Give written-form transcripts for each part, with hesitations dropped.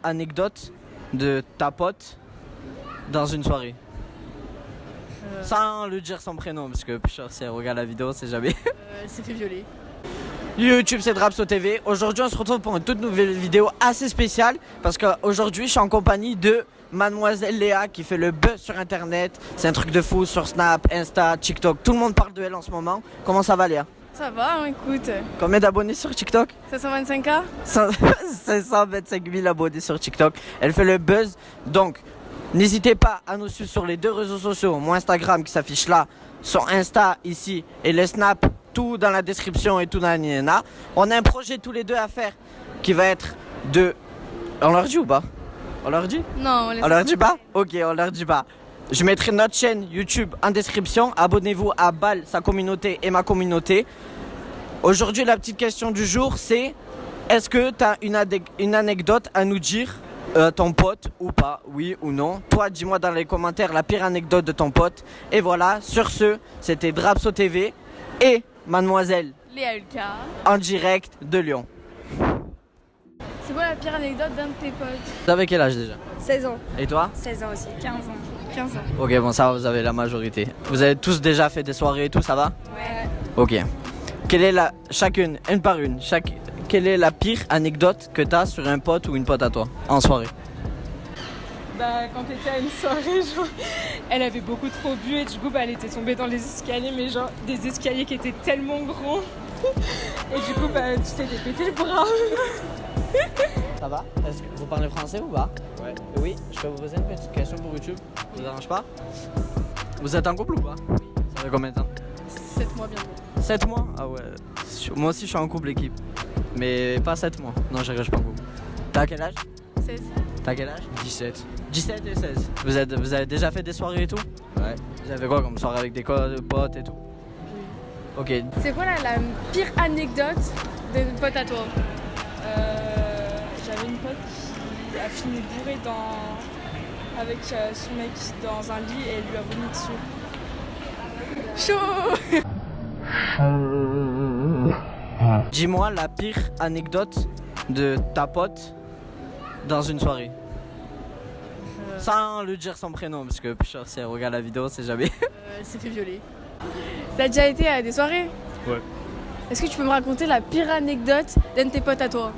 anecdote de ta pote dans une soirée. Sans lui dire son prénom, parce que si elle regarde la vidéo, c'est jamais. Elle s'est fait violer. YouTube, c'est Drapso TV. Aujourd'hui, on se retrouve pour une toute nouvelle vidéo assez spéciale. Parce qu'aujourd'hui, je suis en compagnie de Mademoiselle Léa qui fait le buzz sur internet. C'est un truc de fou sur Snap, Insta, TikTok. Tout le monde parle de elle en ce moment. Comment ça va, Léa? Ça va, hein, écoute. Combien d'abonnés sur TikTok? 525K. 525 000 abonnés sur TikTok. Elle fait le buzz. Donc, n'hésitez pas à nous suivre sur les deux réseaux sociaux. Mon Instagram qui s'affiche là, son Insta ici et le Snap, tout dans la description et tout dans la nina. On a un projet tous les deux à faire qui va être de... On leur dit ou pas? On leur dit? Non, on leur dit pas? Ok, on leur dit pas. Je mettrai notre chaîne YouTube en description. Abonnez-vous à Bal, sa communauté et ma communauté. Aujourd'hui, la petite question du jour, c'est: est-ce que tu as une anecdote à nous dire, ton pote ou pas, oui ou non? Toi, dis-moi dans les commentaires la pire anecdote de ton pote. Et voilà, sur ce, c'était Drapso TV et Mademoiselle Léa Ulka. en direct de Lyon. C'est quoi la pire anecdote d'un de tes potes? T'avais quel âge déjà? 16 ans. Et toi? 16 ans aussi. 15 ans. 15 ans. Ok, bon, ça va, vous avez la majorité. Vous avez tous déjà fait des soirées et tout, ça va? Ouais. Ok. Quelle est chacune, une par une, quelle est la pire anecdote que t'as sur un pote ou une pote à toi en soirée? Bah, quand t'étais à une soirée, genre, elle avait beaucoup trop bu et du coup, bah, elle était tombée dans les escaliers, mais genre des escaliers qui étaient tellement grands. Et du coup, bah, tu t'étais pété le bras. Ça va? Est-ce que vous parlez français ou pas? Ouais. Oui, je peux vous poser une petite question pour YouTube. Ça vous dérange pas? Vous êtes en couple ou pas? Ça fait combien de temps? 7 mois bientôt. 7 mois? Ah ouais. Moi aussi je suis en couple, équipe. Mais pas 7 mois. Non, je suis pas en couple. T'as quel âge? 16. T'as quel âge? 17. 17 et 16. Vous avez déjà fait des soirées et tout? Ouais. Vous avez quoi comme soirée avec des potes et tout? Ok. C'est quoi la pire anecdote d'une pote à toi? J'avais une pote qui a fini bourrée avec son mec dans un lit et elle lui a vomi dessus. Chaud. Dis-moi la pire anecdote de ta pote dans une soirée. Sans lui dire son prénom, parce que si elle regarde la vidéo, c'est jamais. Elle s'est fait violer. T'as déjà été à des soirées? Ouais. Est-ce que tu peux me raconter la pire anecdote d'un de tes potes à toi?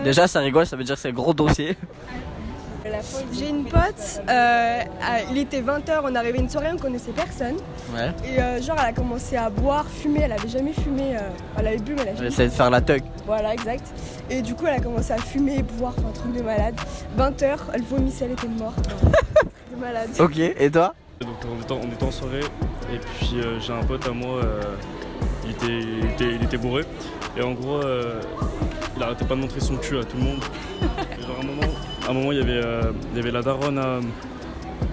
Déjà, ça rigole, ça veut dire que c'est un gros dossier. J'ai une pote, il était 20h, on arrivait à une soirée, on connaissait personne. Ouais. Et genre elle a commencé à boire, fumer, elle avait jamais fumé, elle avait bu mais elle a Elle jamais essaie de faire la thug. Voilà, exact. Et du coup elle a commencé à fumer, boire, enfin un truc de malade. 20h, elle vomissait, elle était morte. De malade. Ok, et toi? Donc on était en soirée et puis j'ai un pote à moi, il était bourré et en gros il arrêtait pas de montrer son cul à tout le monde. Et genre à un moment il y avait la daronne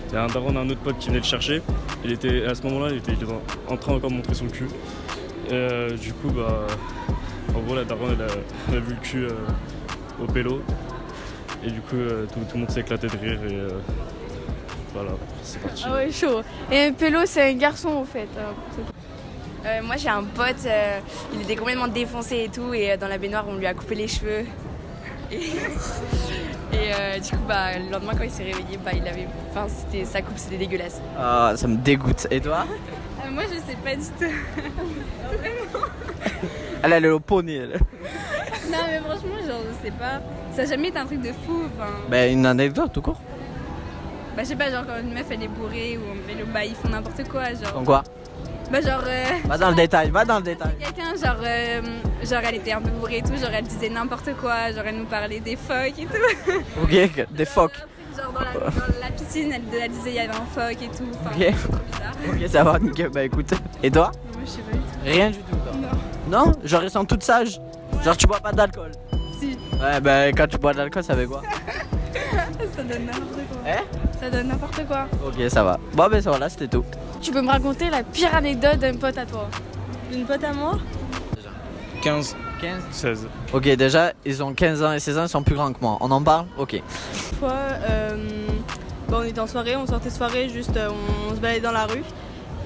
il y a un daron à un autre pote qui venait le chercher. À ce moment-là il était en train encore de montrer son cul. Et du coup bah en gros la daronne elle a vu le cul au pélo et du coup tout le monde s'est éclaté de rire et voilà, c'est parti. Ah ouais, chaud. Et un pélo, c'est un garçon au fait. Moi j'ai un pote, il était complètement défoncé et tout, et dans la baignoire on lui a coupé les cheveux. Et du coup bah, le lendemain quand il s'est réveillé, bah, sa coupe c'était dégueulasse. Ah, ça me dégoûte. Et toi? Moi je sais pas du tout. Elle est au poney, elle. Non mais franchement genre je sais pas, ça a jamais été un truc de fou. Ben, une anecdote tout court. Bah je sais pas, genre quand une meuf elle est bourrée ou en vélo, bah ils font n'importe quoi genre. Comme quoi? Bah genre... Va dans le détail, va dans le détail. Quelqu'un genre elle était un peu bourrée et tout, genre elle disait n'importe quoi, genre elle nous parlait des phoques et tout. Ok, des phoques. Genre dans la piscine elle disait il y avait un phoque et tout, enfin Ok. trop bizarre. Ok, ça va, nickel. Bah écoute. Et toi? Moi, je sais pas du tout. Rien du tout, toi. Non? Genre ils sont toutes sages. Genre tu bois pas d'alcool. Si. Ouais, bah quand tu bois de l'alcool, ça fait quoi? Ça donne n'importe quoi. Hein? Ça donne n'importe quoi. Ok, ça va. Bon, ben voilà, c'était tout. Tu peux me raconter la pire anecdote d'un pote à toi? Une pote à moi. 15, 15. 16. Ok, déjà, ils ont 15 ans et 16 ans, ils sont plus grands que moi. On en parle? Ok. Une fois, on était en soirée, on sortait de soirée, juste on se baladait dans la rue.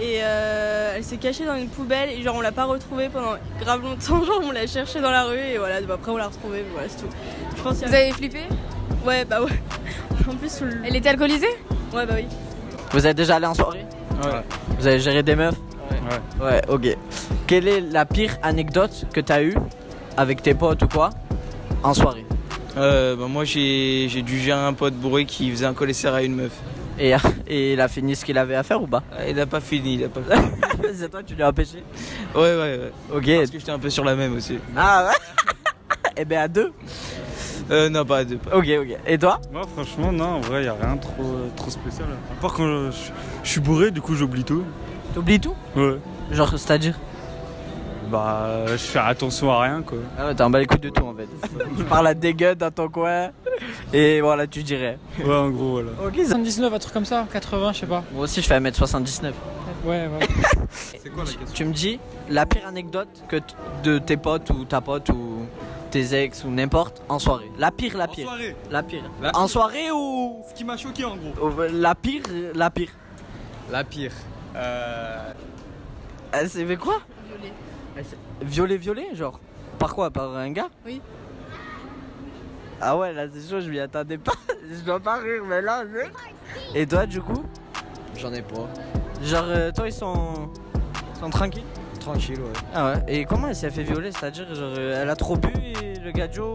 Et elle s'est cachée dans une poubelle et genre on l'a pas retrouvée pendant grave longtemps, genre on l'a cherchée dans la rue et voilà, après on l'a retrouvée, voilà c'est tout. Je pense qu'il y Vous a... avez flippé? Ouais, bah ouais. En plus, sous le... Elle était alcoolisée? Ouais, bah oui. Vous êtes déjà allé en soirée? Ouais. Vous avez géré des meufs? Ouais. Ouais, ok. Quelle est la pire anecdote que t'as eue avec tes potes ou quoi en soirée? Moi j'ai dû gérer un pote bourré qui faisait un colessaire à une meuf. Et il a fini ce qu'il avait à faire ou pas? Il a pas fini, il a pas fini. C'est toi, tu lui as empêché? Ouais. Ok. Parce que j'étais un peu sur la même aussi. Ah ouais. Eh ben à deux. Non, pas à deux. Ok. Et toi? Moi franchement non, en vrai y a rien trop spécial. À part quand je suis bourré, du coup j'oublie tout. T'oublies tout? Ouais. Genre, c'est-à-dire? Bah je fais attention à rien quoi. Ah ouais, t'en bats les couilles de tout en fait. Tu parles à des gueules dans ton coin et voilà, tu dirais. Ouais en gros voilà. Ok, 79, un truc comme ça, 80, je sais pas. moi aussi je fais 1m79. Ouais. C'est quoi la question? Tu me dis la pire anecdote de tes potes ou ta pote ou tes ex ou n'importe en soirée. La pire. Soirée. La pire. La En soirée ou Ce qui m'a choqué en gros. la pire. La pire. Elle s'est fait quoi? Violée, genre? Par quoi? Par un gars? Oui. Ah ouais, là c'est chaud, je m'y attendais pas. Je dois pas rire, mais là. Et toi, du coup? J'en ai pas. Genre, toi, ils sont tranquilles? Tranquille, ouais. Ah ouais. Et comment elle s'est fait violer? C'est-à-dire, genre, elle a trop bu et le gadjo.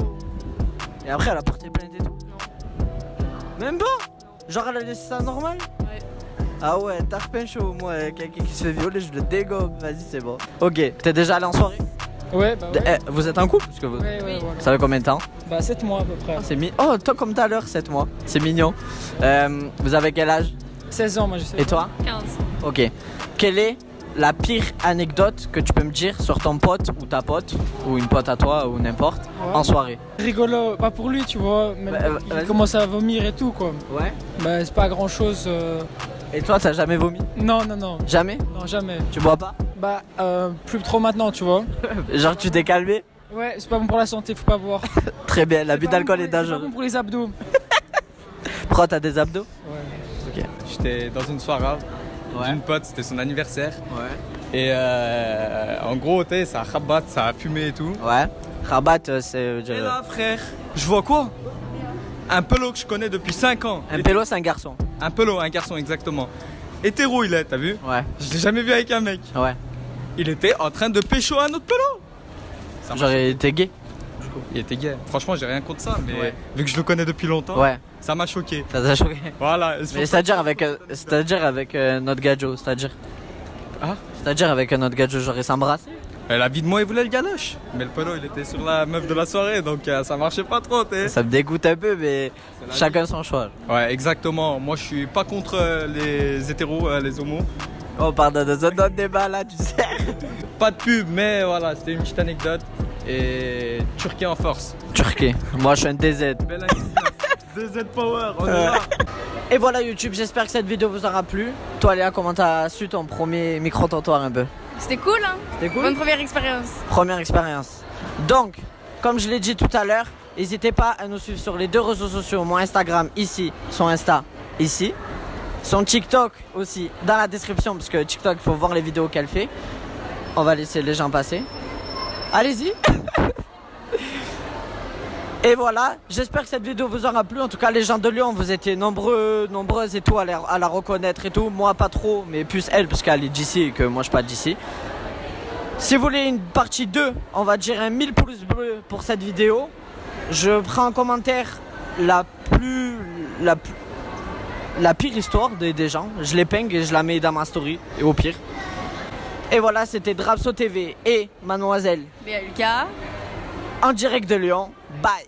Et après, elle a porté plainte et tout? Non. Même pas? Genre, elle a laissé ça normal? Ouais. Ah ouais, t'as repin chaud. Moi, quelqu'un qui se fait violer, je le dégomme. Vas-y, c'est bon. Ok, t'es déjà allé en soirée? Ouais, bah ouais. Vous êtes en couple? Parce que vous... Ouais, voilà. Ça fait combien de temps? Bah 7 mois à peu près. C'est Oh, toi, comme tout à l'heure, 7 mois. C'est mignon. Vous avez quel âge? 16 ans, moi je sais. Et toi? 15. Ok. Quelle est la pire anecdote que tu peux me dire sur ton pote ou ta pote ou une pote à toi ou n'importe en soirée? Rigolo, pas pour lui, tu vois, mais vas-y. il commence à vomir et tout quoi. Ouais. Bah c'est pas grand chose. Et toi, t'as jamais vomi? Non, Jamais? non, jamais. Tu bois pas? Bah plus trop maintenant, tu vois. Genre, tu t'es calmé? Ouais, c'est pas bon pour la santé, faut pas boire. Très bien, l'abus C'est pas d'alcool bon est pour les- C'est pas dangereux. bon pour les abdos. Pourquoi t'as des abdos? Ouais. J'étais dans une soirée d'une pote, c'était son anniversaire. Ouais. Et en gros, tu sais, ça a rabat, ça a fumé et tout. Ouais. Rabat, c'est. Et là, frère, je vois quoi? Un pelot que je connais depuis 5 ans. Un pélo, c'est un garçon. Un pelot, un garçon, exactement. Hétéro, il est, t'as vu? Ouais. Je l'ai jamais vu avec un mec. Ouais. Il était en train de pécho un autre pelot. Ça Genre, il était gay. Il était gay. Franchement, j'ai rien contre ça, mais Ouais. vu que je le connais depuis longtemps, Ouais. ça m'a choqué. Ça t'a choqué. Voilà. Mais c'est-à-dire avec notre gadjo, c'est-à-dire. Ah. C'est-à-dire avec notre gadjo, genre il s'embrasse. La vie de moi, il voulait le galoche. Mais le pelot, il était sur la meuf de la soirée, donc ça marchait pas trop, t'es. Ça me dégoûte un peu, mais chacun son choix. Ouais, exactement. Moi, je suis pas contre les hétéros, les homos. On parle de un autre débat là, tu sais. Pas de pub, mais voilà, c'était une petite anecdote. Et Turquie en force. Turquie. Moi, je suis un DZ. Belle DZ Power, on est là. Et voilà YouTube, j'espère que cette vidéo vous aura plu. Toi Léa, comment t'as su ton premier micro-trottoir un peu? C'était cool, hein? C'était cool? Bonne première expérience. Première expérience. Donc, comme je l'ai dit tout à l'heure, n'hésitez pas à nous suivre sur les 2 réseaux sociaux. Mon Instagram ici, son Insta ici. Son TikTok aussi dans la description, parce que TikTok, il faut voir les vidéos qu'elle fait. On va laisser les gens passer. Allez-y. Et voilà, j'espère que cette vidéo vous aura plu. En tout cas, les gens de Lyon, vous étiez nombreuses et tout à la reconnaître et tout. Moi, pas trop, mais plus elle, parce qu'elle est d'ici et que moi, je suis pas d'ici. Si vous voulez une partie 2, on va dire un 1000 pouces bleus pour cette vidéo. Je prends en commentaire la pire histoire des gens. Je l'épingle et je la mets dans ma story, et au pire. Et voilà, c'était Drapso TV et Mademoiselle Léa Lucas. en direct de Lyon. Bye.